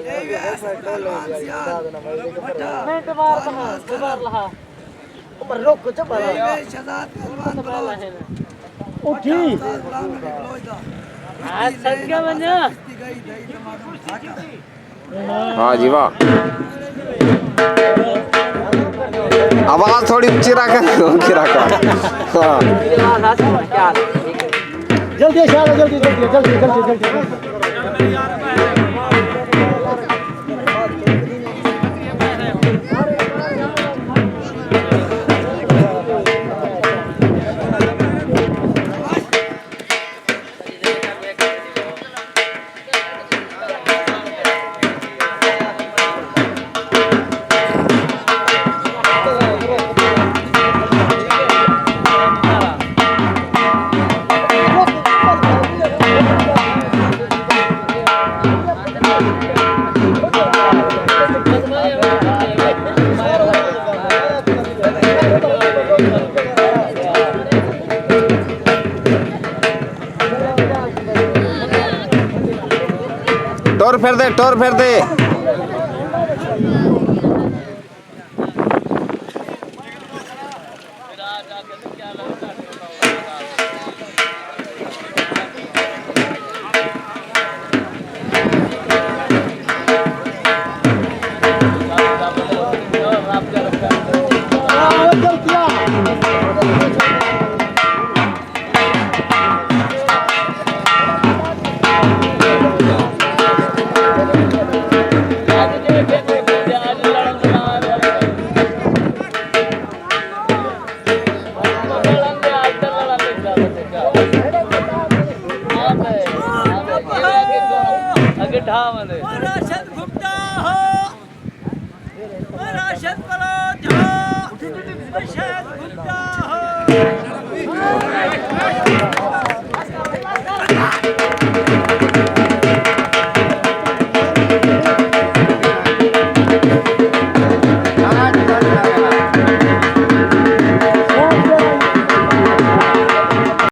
minute मार लहा पर रोक को चबा उठी आज सदका बना हाँ जी वाह आवाज थोड़ी ऊंची रखा हाँ जल्दी शाला जल्दी जल्दी जल्दी जल्दी जल्दी टोर फेर दे राशद घुमता हो राशद बलोच हो राशद घुमता